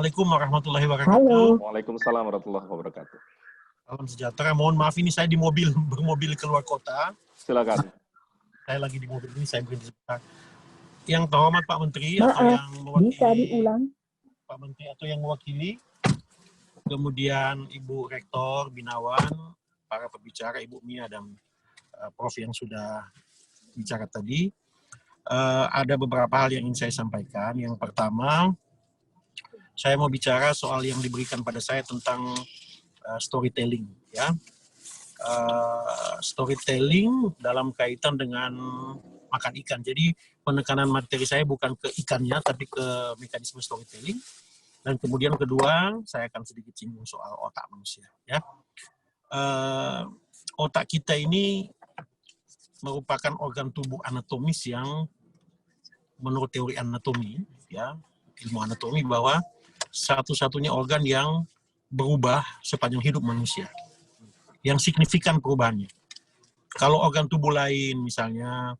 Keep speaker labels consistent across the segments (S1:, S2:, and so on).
S1: Assalamualaikum warahmatullahi wabarakatuh.
S2: Halo.
S3: Waalaikumsalam warahmatullahi wabarakatuh.
S1: Salam sejahtera. Mohon maaf ini saya di mobil, bermobil keluar kota.
S3: Silakan.
S1: Saya lagi di mobil ini, saya berhenti sebentar. Yang terhormat Pak Menteri
S2: Maaf,
S1: atau yang mewakili
S2: bisa diulang?
S1: Pak Menteri atau yang mewakili, kemudian Ibu Rektor Binawan, para pembicara Ibu Mia dan Prof yang sudah bicara tadi. Ada beberapa hal yang ingin saya sampaikan. Yang pertama, saya mau bicara soal yang diberikan pada saya tentang storytelling, ya. Storytelling dalam kaitan dengan makan ikan. Jadi penekanan materi saya bukan ke ikannya, tapi ke mekanisme storytelling. Dan kemudian kedua, saya akan sedikit singgung soal otak manusia, ya. Otak kita ini merupakan organ tubuh anatomis yang menurut teori anatomi, ya, ilmu anatomi, bahwa satu-satunya organ yang berubah sepanjang hidup manusia, yang signifikan perubahannya. Kalau organ tubuh lain, misalnya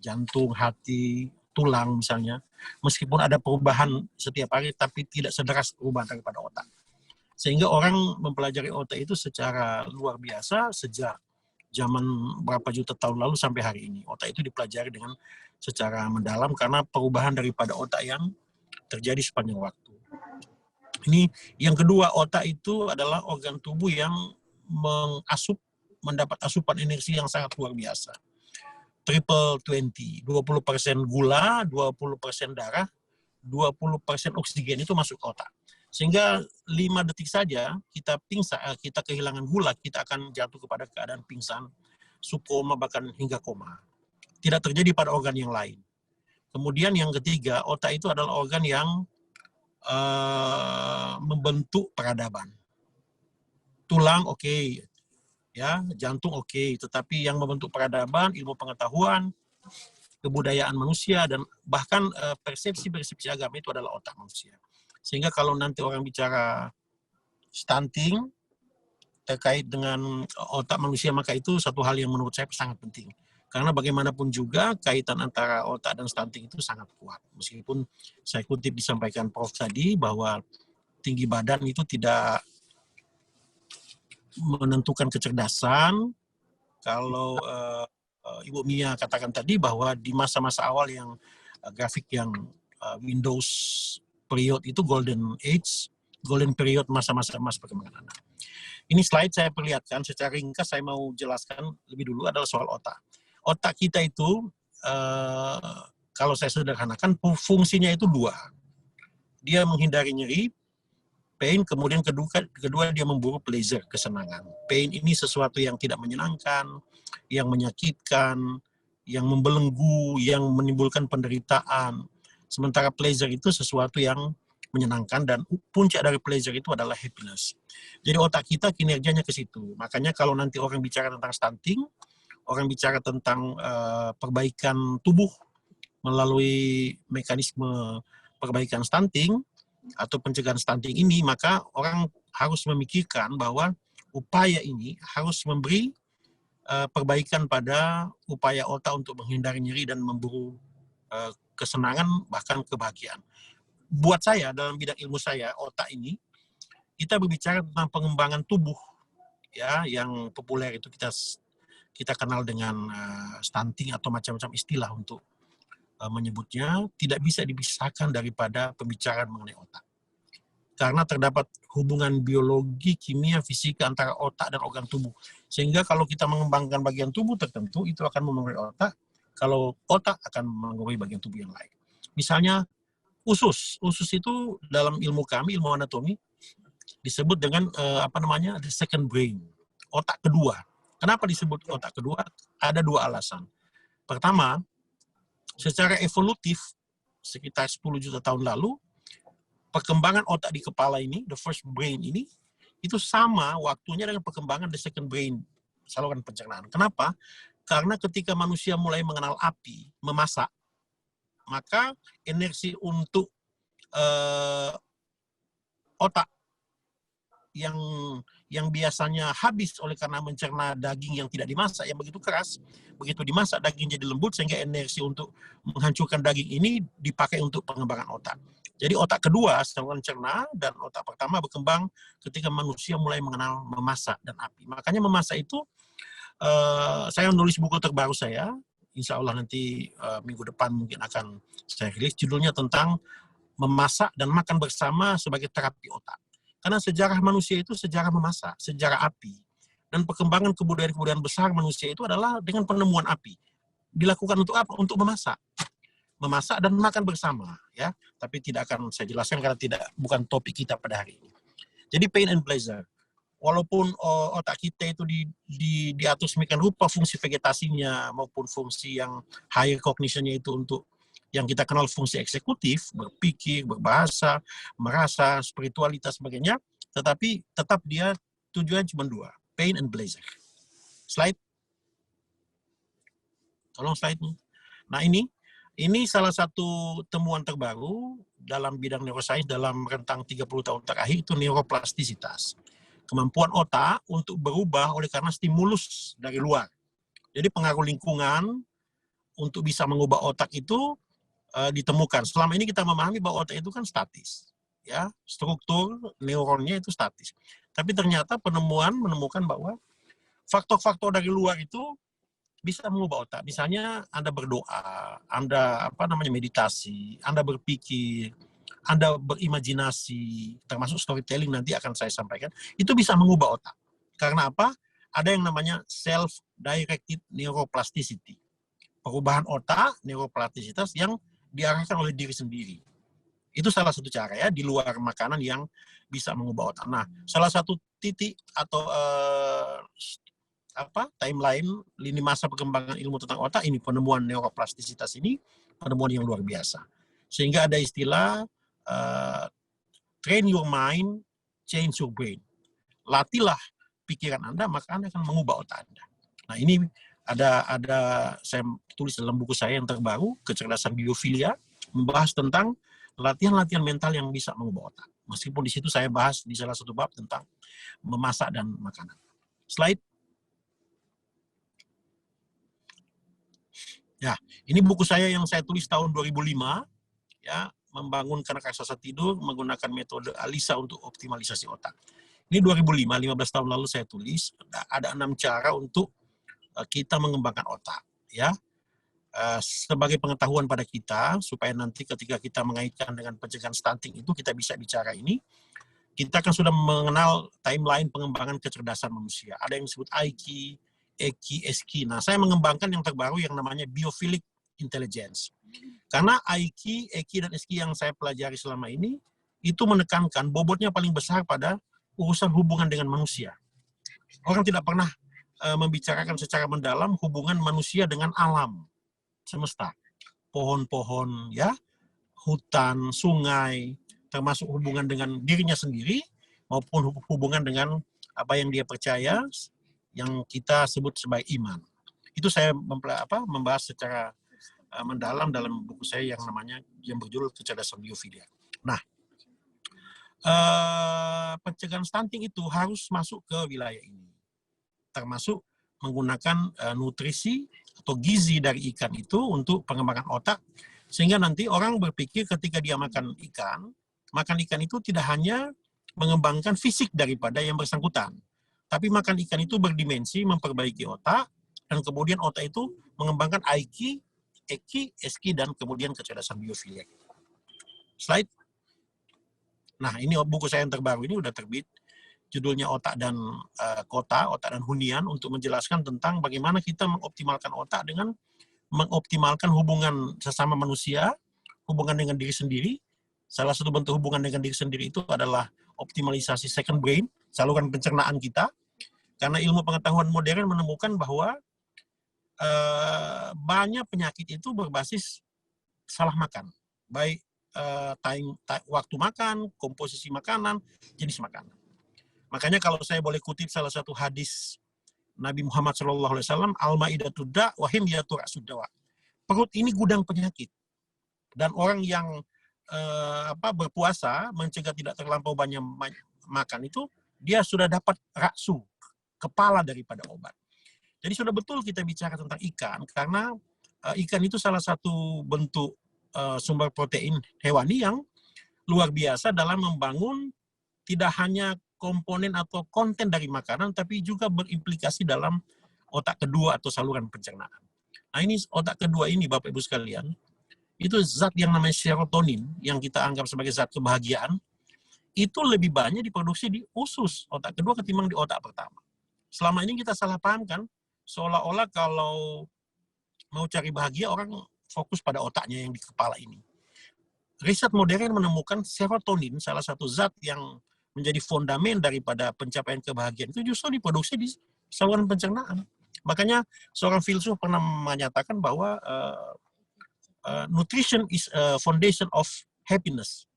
S1: jantung, hati, tulang misalnya, meskipun ada perubahan setiap hari, tapi tidak sederas perubahan daripada otak. Sehingga orang mempelajari otak itu secara luar biasa sejak zaman berapa juta tahun lalu sampai hari ini. Otak itu dipelajari dengan secara mendalam karena perubahan daripada otak yang terjadi sepanjang waktu. Ini yang kedua, otak itu adalah organ tubuh yang mendapat asupan energi yang sangat luar biasa. Triple 20, 20% gula, 20% darah, 20% oksigen itu masuk otak. Sehingga 5 detik saja kita pingsan, kita kehilangan gula, kita akan jatuh kepada keadaan pingsan, subkoma, bahkan hingga koma. Tidak terjadi pada organ yang lain. Kemudian yang ketiga, otak itu adalah organ yang membentuk peradaban. Tulang oke, ya, jantung oke, tetapi yang membentuk peradaban, ilmu pengetahuan, kebudayaan manusia, dan bahkan persepsi-persepsi agama itu adalah otak manusia. Sehingga kalau nanti orang bicara stunting terkait dengan otak manusia, maka itu satu hal yang menurut saya sangat penting. Karena bagaimanapun juga kaitan antara otak dan stunting itu sangat kuat. Meskipun saya kutip disampaikan Prof tadi bahwa tinggi badan itu tidak menentukan kecerdasan. Kalau Ibu Mia katakan tadi bahwa di masa-masa awal yang grafik yang Windows period itu golden age, golden period, masa-masa emas perkembangan anak. Ini slide saya perlihatkan secara ringkas, saya mau jelaskan lebih dulu adalah soal otak. Otak kita itu, kalau saya sederhanakan, fungsinya itu dua. Dia menghindari nyeri, pain, kemudian kedua dia memburu pleasure, kesenangan. Pain ini sesuatu yang tidak menyenangkan, yang menyakitkan, yang membelenggu, yang menimbulkan penderitaan. Sementara pleasure itu sesuatu yang menyenangkan, dan puncak dari pleasure itu adalah happiness. Jadi otak kita kinerjanya ke situ. Makanya kalau nanti orang bicara tentang stunting, orang bicara tentang perbaikan tubuh melalui mekanisme perbaikan stunting atau pencegahan stunting ini, maka orang harus memikirkan bahwa upaya ini harus memberi perbaikan pada upaya otak untuk menghindari nyeri dan memburu kesenangan, bahkan kebahagiaan. Buat saya, dalam bidang ilmu saya, otak ini, kita berbicara tentang pengembangan tubuh, ya, yang populer itu kita kenal dengan stunting atau macam-macam istilah untuk menyebutnya, tidak bisa dipisahkan daripada pembicaraan mengenai otak. Karena terdapat hubungan biologi, kimia, fisika antara otak dan organ tubuh. Sehingga kalau kita mengembangkan bagian tubuh tertentu, itu akan memengaruhi otak. Kalau otak akan memengaruhi bagian tubuh yang lain. Misalnya usus. Usus itu dalam ilmu kami, ilmu anatomi, disebut dengan the second brain, otak kedua. Kenapa disebut otak kedua? Ada dua alasan. Pertama, secara evolutif, sekitar 10 juta tahun lalu, perkembangan otak di kepala ini, the first brain ini, itu sama waktunya dengan perkembangan the second brain, saluran pencernaan. Kenapa? Karena ketika manusia mulai mengenal api, memasak, maka energi untuk otak yang biasanya habis oleh karena mencerna daging yang tidak dimasak, yang begitu keras, begitu dimasak daging jadi lembut, sehingga energi untuk menghancurkan daging ini dipakai untuk pengembangan otak. Jadi otak kedua saluran cerna dan otak pertama berkembang ketika manusia mulai mengenal memasak dan api. Makanya memasak itu saya menulis buku terbaru saya, insya Allah nanti minggu depan mungkin akan saya rilis, judulnya tentang memasak dan makan bersama sebagai terapi otak. Karena sejarah manusia itu sejarah memasak, sejarah api. Dan perkembangan kebudayaan-kebudayaan besar manusia itu adalah dengan penemuan api. Dilakukan untuk apa? Untuk memasak. Memasak dan makan bersama, ya. Tapi tidak akan saya jelaskan karena bukan topik kita pada hari ini. Jadi pain and pleasure. Walaupun otak kita itu diatur sedemikian rupa fungsi vegetasinya maupun fungsi yang higher cognition-nya itu untuk yang kita kenal fungsi eksekutif, berpikir, berbahasa, merasa, spiritualitas, sebagainya, tetapi tetap dia tujuan cuma dua, pain and pleasure. Slide. Tolong slide-nya. Nah ini salah satu temuan terbaru dalam bidang neuroscience dalam rentang 30 tahun terakhir, itu neuroplastisitas. Kemampuan otak untuk berubah oleh karena stimulus dari luar. Jadi pengaruh lingkungan untuk bisa mengubah otak itu ditemukan. Selama ini kita memahami bahwa otak itu kan statis. Ya, struktur neuronnya itu statis. Tapi ternyata penemuan menemukan bahwa faktor-faktor dari luar itu bisa mengubah otak. Misalnya Anda berdoa, Anda meditasi, Anda berpikir, Anda berimajinasi, termasuk storytelling nanti akan saya sampaikan, itu bisa mengubah otak. Karena apa? Ada yang namanya self-directed neuroplasticity. Perubahan otak, neuroplastisitas yang diarahkan oleh diri sendiri. Itu salah satu cara ya, di luar makanan yang bisa mengubah otak. Nah, salah satu titik atau timeline lini masa perkembangan ilmu tentang otak ini, penemuan neuroplastisitas ini penemuan yang luar biasa, sehingga ada istilah train your mind, change your brain. Latihlah pikiran Anda, maka Anda akan mengubah otak Anda. Nah ini ada saya tulis dalam buku saya yang terbaru, Kecerdasan Biofilia, membahas tentang latihan-latihan mental yang bisa mengubah otak. Meskipun di situ saya bahas di salah satu bab tentang memasak dan makanan. Slide. Ya, ini buku saya yang saya tulis tahun 2005, ya, membangun karena raksasa tidur menggunakan metode ALISA untuk optimalisasi otak. Ini 2005, 15 tahun lalu saya tulis, ada 6 cara untuk kita mengembangkan otak, ya. Sebagai pengetahuan pada kita, supaya nanti ketika kita mengaitkan dengan pencegahan stunting itu kita bisa bicara ini, kita kan sudah mengenal timeline pengembangan kecerdasan manusia. Ada yang disebut IQ, EQ, SQ. Nah, saya mengembangkan yang terbaru yang namanya biophilic intelligence. Karena IQ, EQ, dan SQ yang saya pelajari selama ini, itu menekankan bobotnya paling besar pada urusan hubungan dengan manusia. Orang tidak pernah membicarakan secara mendalam hubungan manusia dengan alam semesta. Pohon-pohon, ya, hutan, sungai, termasuk hubungan dengan dirinya sendiri, maupun hubungan dengan apa yang dia percaya, yang kita sebut sebagai iman. Itu saya membahas secara mendalam dalam buku saya yang berjudul Kecerdasan Biofilia. Nah, pencegahan stunting itu harus masuk ke wilayah ini, termasuk menggunakan nutrisi atau gizi dari ikan itu untuk pengembangan otak, sehingga nanti orang berpikir ketika dia makan ikan itu tidak hanya mengembangkan fisik daripada yang bersangkutan, tapi makan ikan itu berdimensi memperbaiki otak, dan kemudian otak itu mengembangkan IQ, EQ, SQ, dan kemudian kecerdasan biofilia. Slide. Nah, ini buku saya yang terbaru ini udah terbit, judulnya Otak dan Kota, Otak dan Hunian, untuk menjelaskan tentang bagaimana kita mengoptimalkan otak dengan mengoptimalkan hubungan sesama manusia, hubungan dengan diri sendiri. Salah satu bentuk hubungan dengan diri sendiri itu adalah optimalisasi second brain, saluran pencernaan kita, karena ilmu pengetahuan modern menemukan bahwa banyak penyakit itu berbasis salah makan, baik waktu makan, komposisi makanan, jenis makanan. Makanya kalau saya boleh kutip salah satu hadis Nabi Muhammad SAW, Al-Ma'idatud da' wa himyatu ra'sud dawa. Perut ini gudang penyakit, dan orang yang berpuasa mencegah tidak terlampau banyak makan itu, dia sudah dapat raksu, kepala daripada obat. Jadi sudah betul kita bicara tentang ikan, karena ikan itu salah satu bentuk sumber protein hewani yang luar biasa dalam membangun tidak hanya komponen atau konten dari makanan, tapi juga berimplikasi dalam otak kedua atau saluran pencernaan. Nah ini otak kedua ini Bapak Ibu sekalian, itu zat yang namanya serotonin, yang kita anggap sebagai zat kebahagiaan, itu lebih banyak diproduksi di usus otak kedua ketimbang di otak pertama. Selama ini kita salah paham kan, seolah-olah kalau mau cari bahagia orang fokus pada otaknya yang di kepala ini. Riset modern menemukan serotonin, salah satu zat yang menjadi fondamen daripada pencapaian kebahagiaan, itu justru diproduksi di saluran pencernaan. Makanya seorang filsuf pernah menyatakan bahwa nutrition is a foundation of happiness.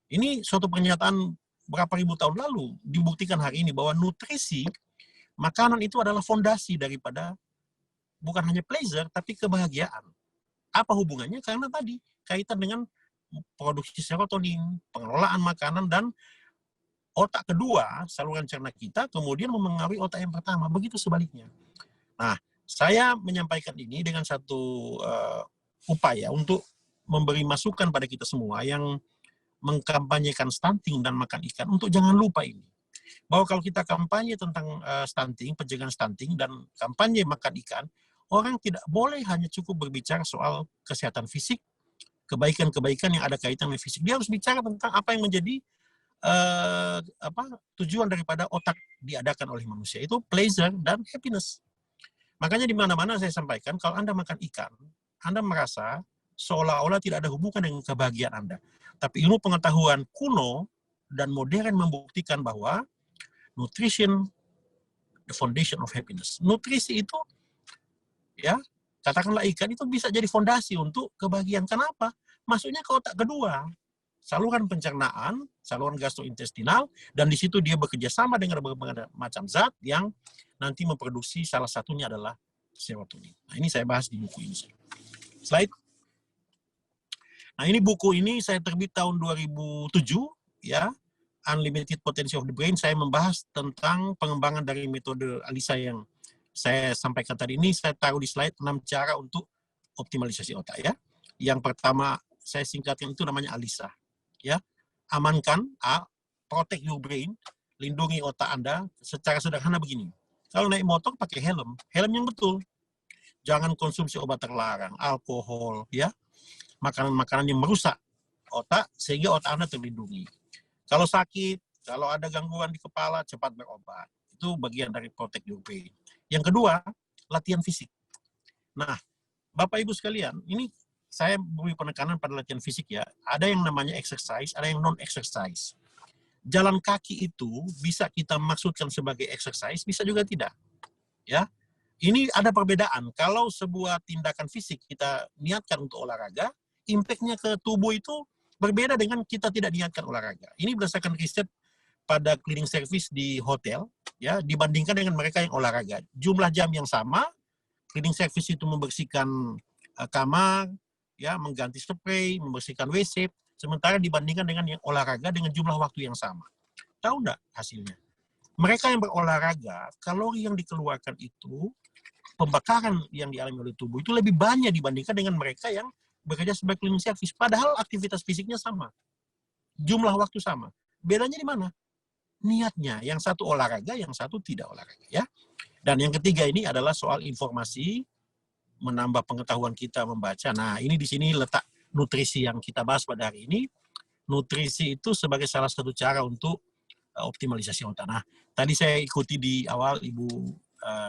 S1: Ini suatu pernyataan berapa ribu tahun lalu, dibuktikan hari ini bahwa nutrisi, makanan itu adalah fondasi daripada bukan hanya pleasure, tapi kebahagiaan. Apa hubungannya? Karena tadi kaitan dengan produksi serotonin, pengelolaan makanan, dan otak kedua, saluran cerna kita, kemudian memengaruhi otak yang pertama. Begitu sebaliknya. Nah, saya menyampaikan ini dengan satu upaya untuk memberi masukan pada kita semua yang mengkampanyekan stunting dan makan ikan, untuk jangan lupa ini. Bahwa kalau kita kampanye tentang stunting, pencegahan stunting, dan kampanye makan ikan, orang tidak boleh hanya cukup berbicara soal kesehatan fisik, kebaikan-kebaikan yang ada kaitan dengan fisik. Dia harus bicara tentang apa yang menjadi tujuan daripada otak diadakan oleh manusia, itu pleasure dan happiness. Makanya di mana-mana saya sampaikan, kalau Anda makan ikan, Anda merasa seolah-olah tidak ada hubungan dengan kebahagiaan Anda. Tapi ilmu pengetahuan kuno dan modern membuktikan bahwa nutrition, the foundation of happiness. Nutrisi itu, ya, katakanlah ikan itu bisa jadi fondasi untuk kebahagiaan. Kenapa? Masuknya ke otak kedua, saluran pencernaan, saluran gastrointestinal, dan di situ dia bekerja sama dengan berbagai macam zat yang nanti memproduksi, salah satunya adalah serotonin. Nah, ini saya bahas di buku ini. Slide. Nah, ini buku ini saya terbit tahun 2007, ya, Unlimited Potential of the Brain. Saya membahas tentang pengembangan dari metode ALISA yang saya sampaikan tadi ini. Saya taruh di slide 6 cara untuk optimalisasi otak, ya. Yang pertama saya singkatkan itu namanya ALISA, ya. Amankan, protect your brain, lindungi otak Anda secara sederhana begini. Kalau naik motor pakai helm yang betul. Jangan konsumsi obat terlarang, alkohol, ya. Makanan-makanan yang merusak otak sehingga otak Anda terlindungi. Kalau sakit, kalau ada gangguan di kepala, cepat berobat. Itu bagian dari protect your brain. Yang kedua, latihan fisik. Nah, Bapak Ibu sekalian, ini saya beri penekanan pada latihan fisik, ya. Ada yang namanya exercise, ada yang non-exercise. Jalan kaki itu bisa kita maksudkan sebagai exercise, bisa juga tidak. Ya. Ini ada perbedaan. Kalau sebuah tindakan fisik kita niatkan untuk olahraga, impact-nya ke tubuh itu berbeda dengan kita tidak niatkan olahraga. Ini berdasarkan riset pada cleaning service di hotel, ya, dibandingkan dengan mereka yang olahraga. Jumlah jam yang sama, cleaning service itu membersihkan kamar, ya, mengganti spray, membersihkan WC, sementara dibandingkan dengan yang olahraga dengan jumlah waktu yang sama. Tahu nggak hasilnya? Mereka yang berolahraga, kalori yang dikeluarkan itu, pembakaran yang dialami oleh tubuh itu lebih banyak dibandingkan dengan mereka yang bekerja sebagai cleaning service. Padahal aktivitas fisiknya sama. Jumlah waktu sama. Bedanya di mana? Niatnya. Yang satu olahraga, yang satu tidak olahraga, ya. Dan yang ketiga ini adalah soal informasi, menambah pengetahuan kita membaca. Nah, ini di sini letak nutrisi yang kita bahas pada hari ini. Nutrisi itu sebagai salah satu cara untuk optimalisasi otak. Nah, tadi saya ikuti di awal Ibu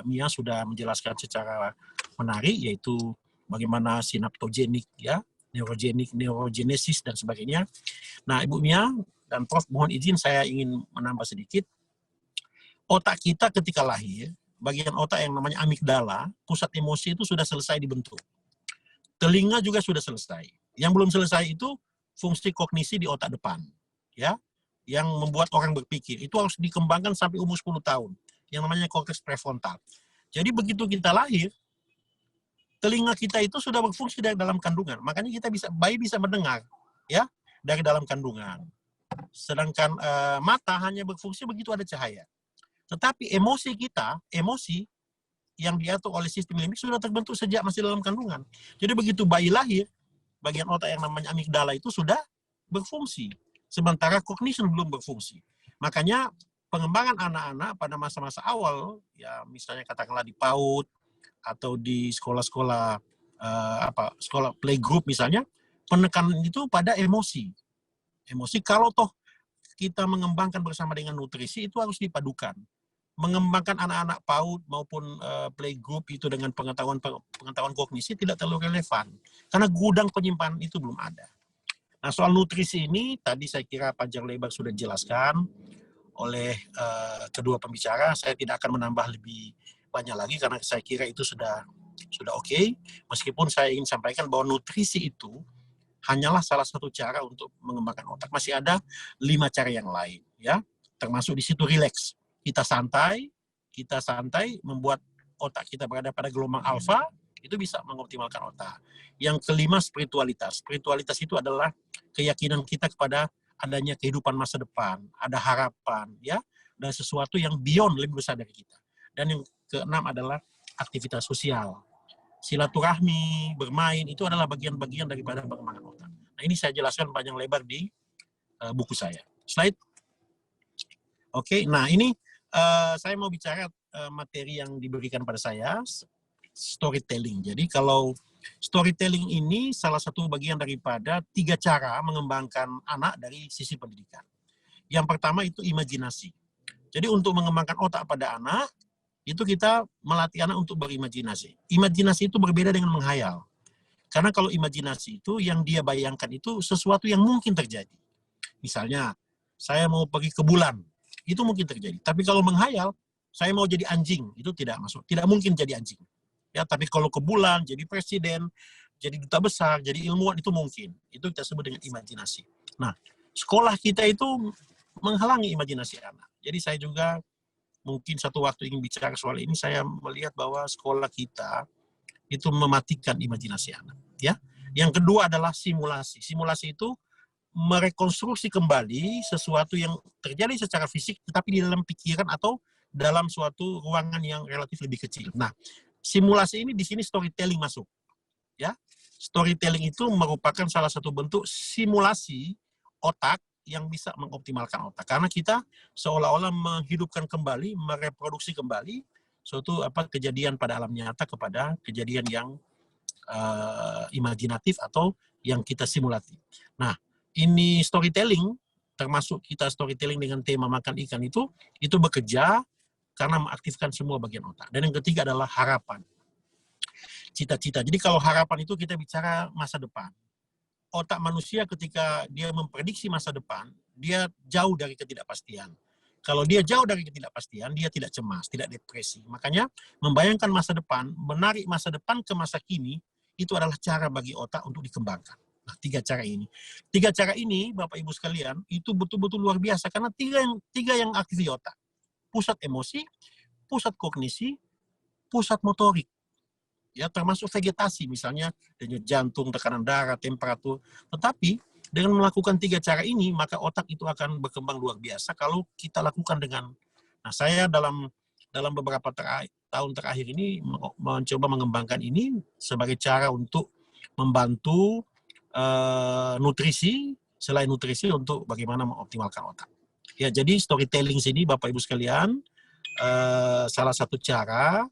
S1: Mia sudah menjelaskan secara menarik, yaitu bagaimana sinaptogenik, ya, neurogenesis dan sebagainya. Nah, Ibu Mia dan Prof, mohon izin saya ingin menambah sedikit. Otak kita ketika lahir, bagian otak yang namanya amigdala, pusat emosi itu sudah selesai dibentuk. Telinga juga sudah selesai. Yang belum selesai itu fungsi kognisi di otak depan, ya, yang membuat orang berpikir. Itu harus dikembangkan sampai umur 10 tahun, yang namanya korteks prefrontal. Jadi begitu kita lahir, telinga kita itu sudah berfungsi dari dalam kandungan. Makanya bayi bisa mendengar, ya, dari dalam kandungan. Sedangkan mata hanya berfungsi begitu ada cahaya. Tetapi emosi kita, emosi yang diatur oleh sistem limbik sudah terbentuk sejak masih dalam kandungan. Jadi begitu bayi lahir, bagian otak yang namanya amigdala itu sudah berfungsi, sementara cognition belum berfungsi. Makanya pengembangan anak-anak pada masa-masa awal, ya misalnya katakanlah di PAUD atau di sekolah-sekolah sekolah playgroup misalnya, penekanan itu pada emosi. Emosi kalau toh kita mengembangkan bersama dengan nutrisi itu harus dipadukan. Mengembangkan anak-anak PAUD maupun playgroup itu dengan pengetahuan kognisi tidak terlalu relevan karena gudang penyimpanan itu belum ada. Nah, soal nutrisi ini tadi saya kira panjang lebar sudah dijelaskan oleh kedua pembicara. Saya tidak akan menambah lebih banyak lagi karena saya kira itu sudah oke. Meskipun saya ingin sampaikan bahwa nutrisi itu hanyalah salah satu cara untuk mengembangkan otak. Masih ada 5 cara yang lain, ya. Termasuk di situ rileks. Kita santai, membuat otak kita berada pada gelombang alfa, itu bisa mengoptimalkan otak. Yang kelima, spiritualitas. Spiritualitas itu adalah keyakinan kita kepada adanya kehidupan masa depan, ada harapan, ya, dan sesuatu yang beyond, lebih besar dari kita. Dan yang keenam adalah aktivitas sosial. Silaturahmi, bermain, itu adalah bagian-bagian daripada pengembangan otak. Nah, ini saya jelaskan panjang lebar di buku saya. Slide. Oke, nah ini saya mau bicara materi yang diberikan pada saya, storytelling. Jadi kalau storytelling ini salah satu bagian daripada 3 cara mengembangkan anak dari sisi pendidikan. Yang pertama itu imajinasi. Jadi untuk mengembangkan otak pada anak, itu kita melatih anak untuk berimajinasi. Imajinasi itu berbeda dengan menghayal. Karena kalau imajinasi itu yang dia bayangkan itu sesuatu yang mungkin terjadi. Misalnya, saya mau pergi ke bulan, itu mungkin terjadi. Tapi kalau menghayal, saya mau jadi anjing, itu tidak masuk. Tidak mungkin jadi anjing. Ya, tapi kalau ke bulan, jadi presiden, jadi duta besar, jadi ilmuwan, itu mungkin. Itu kita sebut dengan imajinasi. Nah, sekolah kita itu menghalangi imajinasi anak. Jadi saya juga mungkin satu waktu ingin bicara soal ini, saya melihat bahwa sekolah kita itu mematikan imajinasi anak. Ya. Yang kedua adalah simulasi. Simulasi itu merekonstruksi kembali sesuatu yang terjadi secara fisik, tetapi di dalam pikiran atau dalam suatu ruangan yang relatif lebih kecil. Nah, simulasi ini di sini storytelling masuk. Ya, storytelling itu merupakan salah satu bentuk simulasi otak yang bisa mengoptimalkan otak. Karena kita seolah-olah menghidupkan kembali, mereproduksi kembali suatu kejadian pada alam nyata kepada kejadian yang imajinatif atau yang kita simulasi. Nah, ini storytelling, termasuk kita storytelling dengan tema makan ikan itu bekerja karena mengaktifkan semua bagian otak. Dan yang ketiga adalah harapan. Cita-cita. Jadi kalau harapan itu kita bicara masa depan. Otak manusia ketika dia memprediksi masa depan, dia jauh dari ketidakpastian. Kalau dia jauh dari ketidakpastian, dia tidak cemas, tidak depresi. Makanya membayangkan masa depan, menarik masa depan ke masa kini, itu adalah cara bagi otak untuk dikembangkan. Nah, 3 cara ini. 3 cara ini, Bapak Ibu sekalian, itu betul-betul luar biasa. Karena tiga yang aktif di otak. Pusat emosi, pusat kognisi, pusat motorik. Ya, termasuk vegetasi misalnya, denyut jantung, tekanan darah, temperatur. Tetapi dengan melakukan 3 cara ini, maka otak itu akan berkembang luar biasa kalau kita lakukan dengan. Nah, saya dalam beberapa tahun terakhir ini mencoba mengembangkan ini sebagai cara untuk membantu nutrisi, selain nutrisi untuk bagaimana mengoptimalkan otak. Ya, jadi storytelling sini Bapak Ibu sekalian, salah satu cara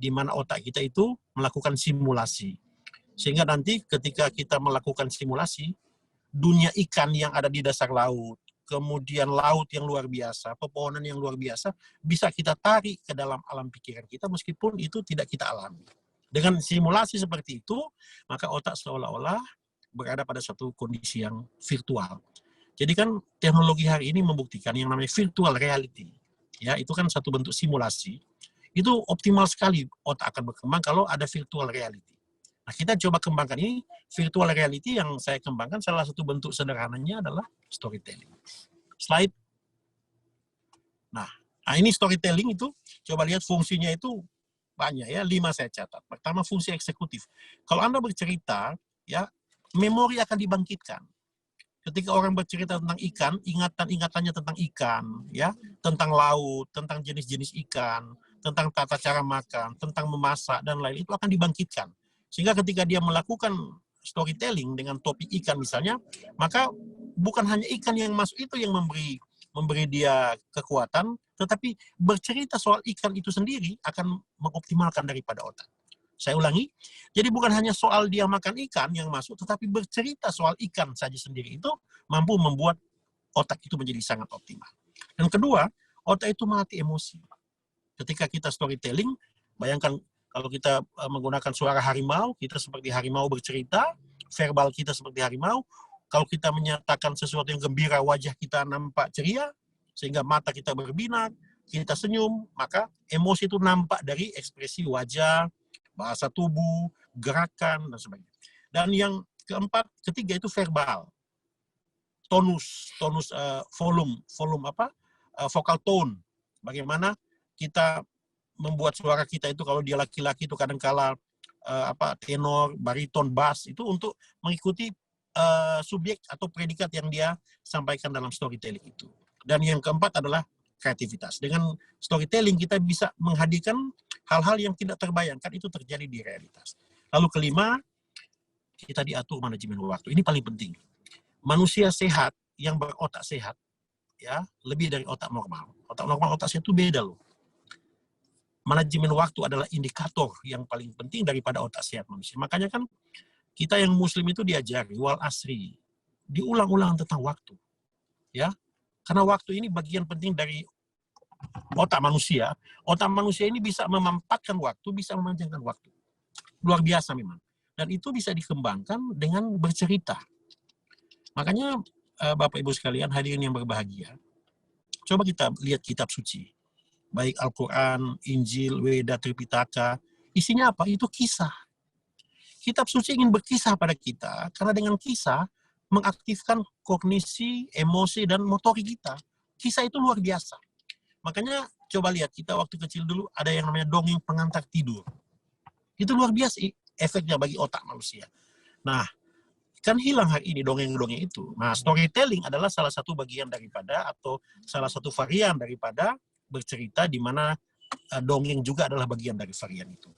S1: di mana otak kita itu melakukan simulasi. Sehingga nanti ketika kita melakukan simulasi, dunia ikan yang ada di dasar laut, kemudian laut yang luar biasa, pepohonan yang luar biasa, bisa kita tarik ke dalam alam pikiran kita meskipun itu tidak kita alami. Dengan simulasi seperti itu, maka otak seolah-olah berada pada suatu kondisi yang virtual. Jadi kan teknologi hari ini membuktikan yang namanya virtual reality. Ya, itu kan satu bentuk simulasi. Itu optimal sekali otak akan berkembang kalau ada virtual reality. Nah, kita coba kembangkan ini. Virtual reality yang saya kembangkan salah satu bentuk sederhananya adalah storytelling. Slide. Nah, ini storytelling itu, coba lihat fungsinya itu banyak ya, 5 saya catat. Pertama, fungsi eksekutif. Kalau Anda bercerita, ya, memori akan dibangkitkan. Ketika orang bercerita tentang ikan, ingatan-ingatannya tentang ikan, ya, tentang laut, tentang jenis-jenis ikan, tentang tata cara makan, tentang memasak, dan lain, itu akan dibangkitkan. Sehingga ketika dia melakukan storytelling dengan topik ikan misalnya, maka bukan hanya ikan yang masuk itu yang memberi dia kekuatan, tetapi bercerita soal ikan itu sendiri akan mengoptimalkan daripada otak. Saya ulangi, jadi bukan hanya soal dia makan ikan yang masuk, tetapi bercerita soal ikan saja sendiri itu mampu membuat otak itu menjadi sangat optimal. Dan kedua, otak itu melatih emosi. Ketika kita storytelling, bayangkan kalau kita menggunakan suara harimau, kita seperti harimau bercerita, verbal kita seperti harimau. Kalau kita menyatakan sesuatu yang gembira, wajah kita nampak ceria, sehingga mata kita berbinar, kita senyum, maka emosi itu nampak dari ekspresi wajah, bahasa tubuh, gerakan, dan sebagainya. Dan yang ketiga itu verbal. Tonus volume vocal tone. Bagaimana kita membuat suara kita itu, kalau dia laki-laki itu kadangkala tenor, bariton, bass, itu untuk mengikuti subjek atau predikat yang dia sampaikan dalam storytelling itu. Dan yang keempat adalah kreativitas. Dengan storytelling kita bisa menghadirkan hal-hal yang tidak terbayangkan itu terjadi di realitas. Lalu kelima, kita diatur manajemen waktu. Ini paling penting. Manusia sehat yang berotak sehat, ya, lebih dari otak normal. Otak normal, otak sehat itu beda loh. Manajemen waktu adalah indikator yang paling penting daripada otak sehat manusia. Makanya kan kita yang muslim itu diajari wal asri, diulang-ulang tentang waktu, ya, karena waktu ini bagian penting dari otak manusia. Otak manusia ini bisa memanfaatkan waktu, bisa memanjangkan waktu. Luar biasa memang. Dan itu bisa dikembangkan dengan bercerita. Makanya Bapak Ibu sekalian, hadirin yang berbahagia, coba kita lihat kitab suci. Baik Al-Quran, Injil, Weda, Tripitaka. Isinya apa? Itu kisah. Kitab suci ingin berkisah pada kita, karena dengan kisah mengaktifkan kognisi, emosi, dan motorik kita. Kisah itu luar biasa. Makanya coba lihat, kita waktu kecil dulu ada yang namanya dongeng pengantar tidur. Itu luar biasa efeknya bagi otak manusia. Nah, kan hilang hari ini dongeng-dongeng itu. Nah, storytelling adalah salah satu bagian daripada, atau salah satu varian daripada bercerita, di mana dongeng juga adalah bagian dari varian itu.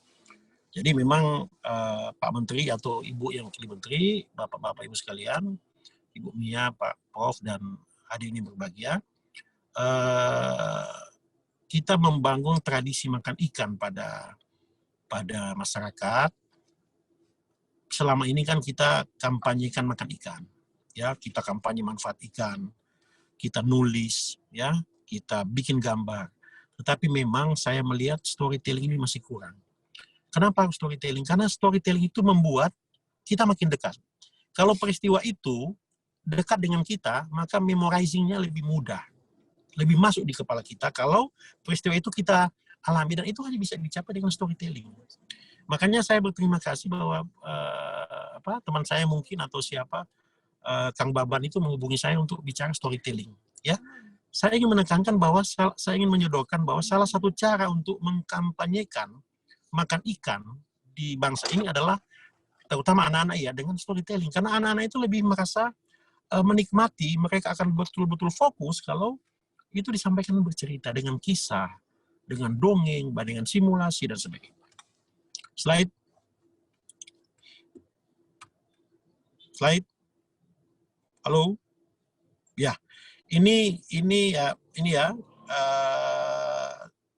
S1: Jadi memang Pak Menteri atau Ibu yang wakil Menteri, Bapak-Bapak Ibu sekalian, Ibu Mia, Pak Prof, dan hadirin yang berbahagia, kita membangun tradisi makan ikan pada masyarakat. Selama ini kan kita kampanyekan makan ikan, ya, kita kampanye manfaat ikan, kita nulis, ya, kita bikin gambar. Tetapi memang saya melihat storytelling ini masih kurang. Kenapa storytelling? Karena storytelling itu membuat kita makin dekat. Kalau peristiwa itu dekat dengan kita, maka memorizingnya lebih mudah, lebih masuk di kepala kita. Kalau peristiwa itu kita alami, dan itu hanya bisa dicapai dengan storytelling. Makanya saya berterima kasih bahwa teman saya mungkin atau siapa, Kang Baban itu menghubungi saya untuk bicara storytelling. Ya, saya ingin menekankan bahwa saya ingin menyodorkan bahwa salah satu cara untuk mengkampanyekan makan ikan di bangsa ini adalah terutama anak-anak, ya, dengan storytelling. Karena anak-anak itu lebih merasa menikmati, mereka akan betul-betul fokus kalau itu disampaikan bercerita dengan kisah, dengan dongeng, dengan simulasi dan sebagainya. Slide. Halo. Ya, ini ya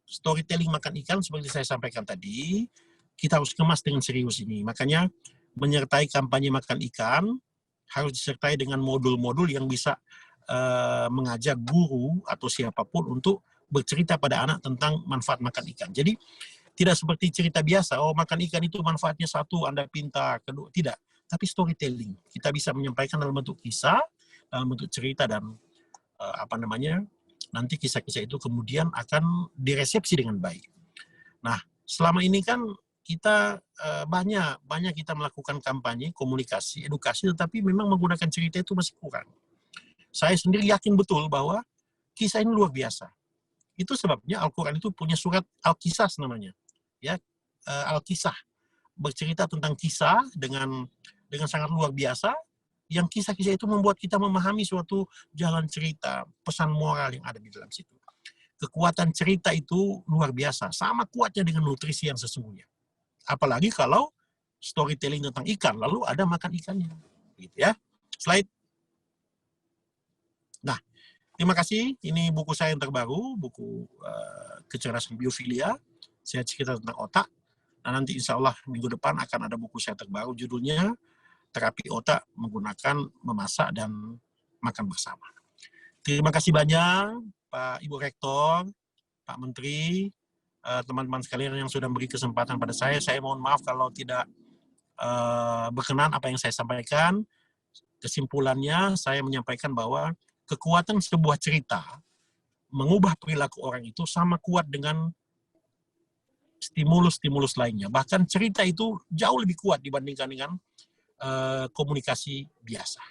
S1: storytelling makan ikan seperti saya sampaikan tadi, kita harus kemas dengan serius ini. Makanya menyertai kampanye makan ikan harus disertai dengan modul-modul yang bisa mengajak guru atau siapapun untuk bercerita pada anak tentang manfaat makan ikan. Jadi tidak seperti cerita biasa, oh makan ikan itu manfaatnya satu, Anda pintar, kedua, tidak. Tapi storytelling, kita bisa menyampaikan dalam bentuk kisah, dalam bentuk cerita, dan nanti kisah-kisah itu kemudian akan diresepsi dengan baik. Nah, selama ini kan kita banyak kita melakukan kampanye, komunikasi, edukasi, tetapi memang menggunakan cerita itu masih kurang. Saya sendiri yakin betul bahwa kisah ini luar biasa. Itu sebabnya Al-Quran itu punya surat Al-Qisas namanya. Ya, Al-Qisah, bercerita tentang kisah dengan sangat luar biasa, yang kisah-kisah itu membuat kita memahami suatu jalan cerita, pesan moral yang ada di dalam situ. Kekuatan cerita itu luar biasa, sama kuatnya dengan nutrisi yang sesungguhnya. Apalagi kalau storytelling tentang ikan, lalu ada makan ikannya. Gitu ya. Slide. Terima kasih. Ini buku saya yang terbaru, buku kecerdasan biofilia. Saya cerita tentang otak. Nah, nanti insya Allah minggu depan akan ada buku saya terbaru, judulnya Terapi Otak Menggunakan Memasak dan Makan Bersama. Terima kasih banyak Pak Ibu Rektor, Pak Menteri, teman-teman sekalian yang sudah beri kesempatan pada saya. Saya mohon maaf kalau tidak berkenan apa yang saya sampaikan. Kesimpulannya, saya menyampaikan bahwa kekuatan sebuah cerita mengubah perilaku orang itu sama kuat dengan stimulus-stimulus lainnya. Bahkan cerita itu jauh lebih kuat dibandingkan dengan komunikasi biasa.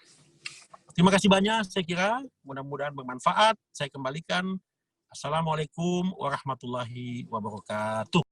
S1: Terima kasih banyak, saya kira mudah-mudahan bermanfaat. Saya kembalikan. Assalamualaikum warahmatullahi wabarakatuh.